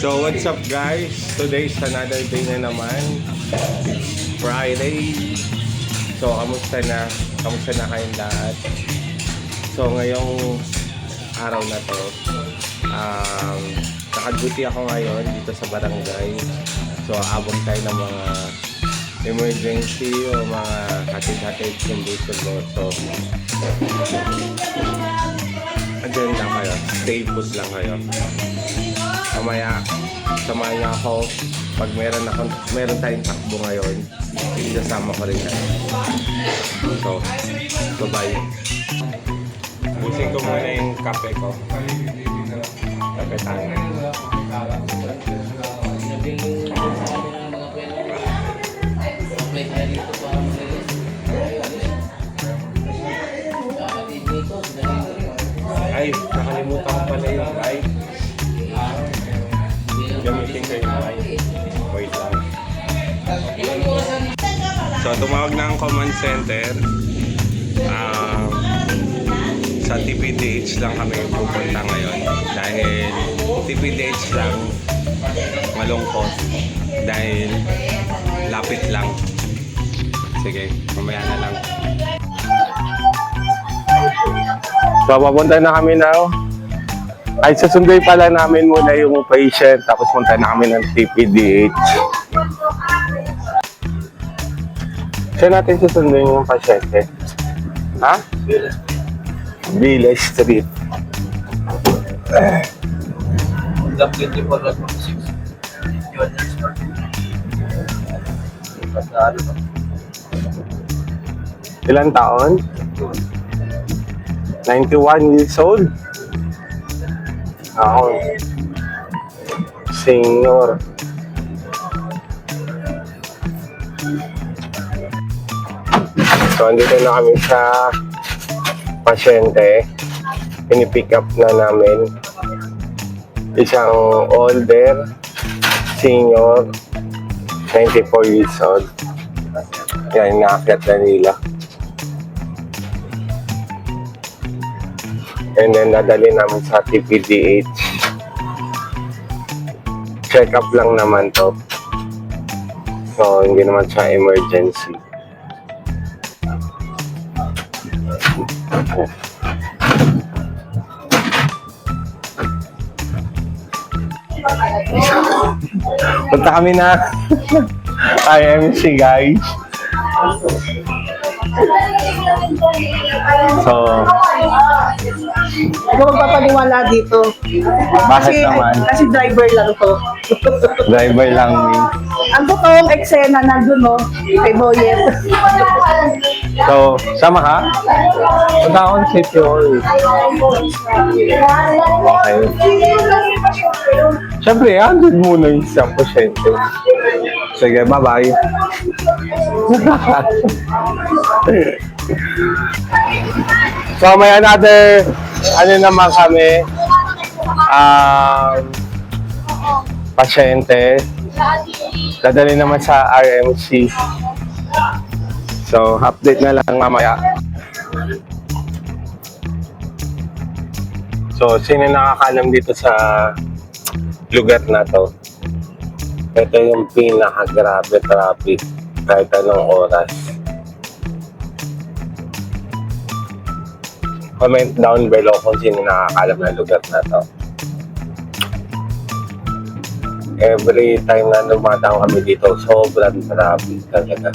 So what's up guys? Today's another day na naman. It's Friday. So kamusta na? Kamusta na kayong lahat? So ngayong araw na to, nakaduty ako ngayon dito sa barangay. So abot tayo ng mga emergency o mga hatid-hatid sundo-sundo. So andyan lang kayo. Stay put lang kayo. Mamaya, samahan niya ako. Pag meron tayong takbo ngayon, isasama ko rin yan. So, bye-bye. Busin ko muna yung kape ko. Kape tayo. Ay, nakalimutan ko pala yung live. Gamitin ko yung live. Wait lang. So, tumawag na ang command center. Sa TPDH lang kami pupunta ngayon. Dahil TPDH lang, malungkot. Dahil lapit lang. Sige, mamaya na lang. So, papunta na kami now. Ay, susunduin pala namin muna yung patient, tapos punta na kami ng TPDH. Saan natin susunduin yung pasyente? Ha? Village Street. Ilang taon? 91 years old? Ako. Senior. So, andito na kami sa pasyente. Pinipick up na namin. Isang older, senior, 94 years old. Yan, inaakyat na nila. And then, nadali namin sa TPDH. Check up lang naman to. So, hindi naman siya emergency. Punta kami na IMC, guys. So, ako magpapaniwala dito. Bakit naman? Kasi driver lang to. Driver lang ni. Ang totoong eksena nandun, no? Kay Boyet. So, sama ka? Punta akong City Hall. Okay. Siyempre, 100 muna yung isang pasyente. Sige, bye-bye. So, may another, ano naman kami, pasyente. Dadali naman sa RMC. So, update na lang mamaya. So, sino nakakalam dito sa lugar na to? Ito yung pinaka-grabe traffic kahit anong oras. Comment down below kung sino nakakalam na lugar na to. Every time na dumadaan kami dito, sobrang traffic talaga.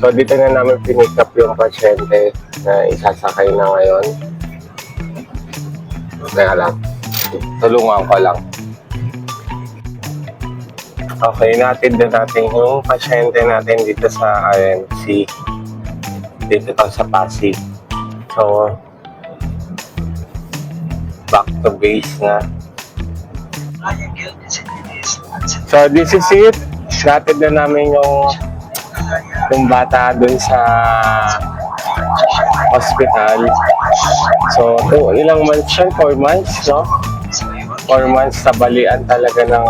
So dito na namin pinick up yung pasyente na isasakay na ngayon. Teka lang. Tulungan ko lang. Okay, natin din natin yung pasyente natin dito sa RMC. Dito to sa Pasig. So, back to base na. So, this is it. Natin na namin yung bata dun sa hospital. So, ilang months yun? 4 months, no? 4 months sa balian talaga ng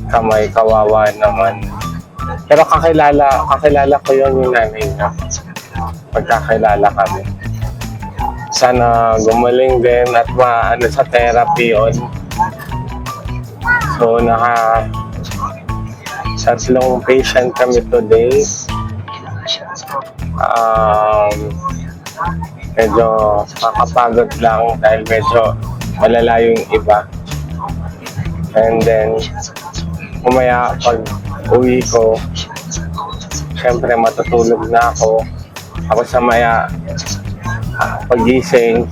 kamay, kawawa naman. Pero kakilala ko yun yung nanay niya. Pagkakilala kami. Sana gumaling din at maano sa therapy yun. So, tatlong patient kami today. Medyo kakapagod lang dahil medyo malala yung iba. And then, umaya pag uwi ko, syempre matutulog na ako. Ako sa maya, pag-gising,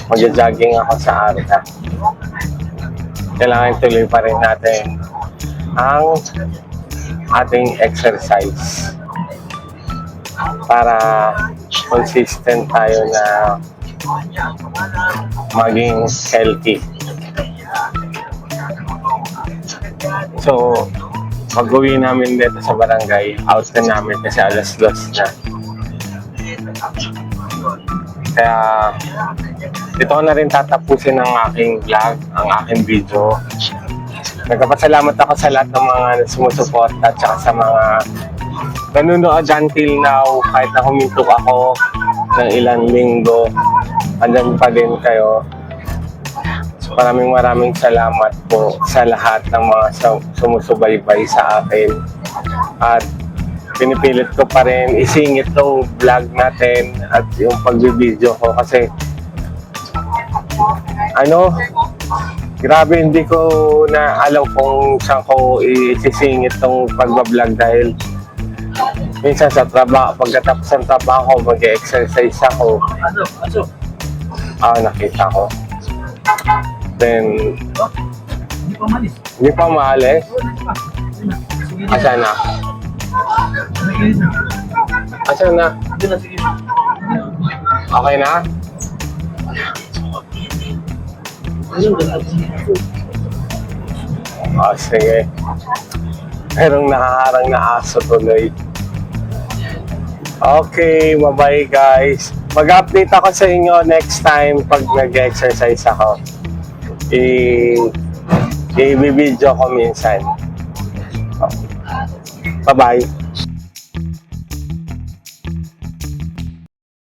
magja-jogging ako sa Arca. Kailangan tuloy pa rin natin ang ating exercise para consistent tayo na maging healthy. So, pag-uwi namin dito sa barangay, out na namin kasi alas 2 na. Kaya, dito ko na rin tatapusin ang aking vlog, ang aking video. Nagpapasalamat ako sa lahat ng mga sumusuporta at saka sa mga nanonood until now. Kahit na huminto ako ng ilang linggo, andyan pa din kayo. So, maraming salamat po sa lahat ng mga sumusubaybay sa akin. At pinipilit ko pa rin isingit tong vlog natin at yung pagbibideo ko kasi grabe hindi ko na alam kung saan ko isisingit tong pagbablog dahil minsan sa trabaho, pagkatapos ng trabaho, mag-exercise ako. Nakita ko. Then, hindi pa maalis? Asan na? Asan na? Okay na? Sige. Merong nakaharang na aso tuloy. Okay, bye-bye guys. Mag-update ako sa inyo next time pag nag-exercise ako. I-video ko minsan. Bye-bye.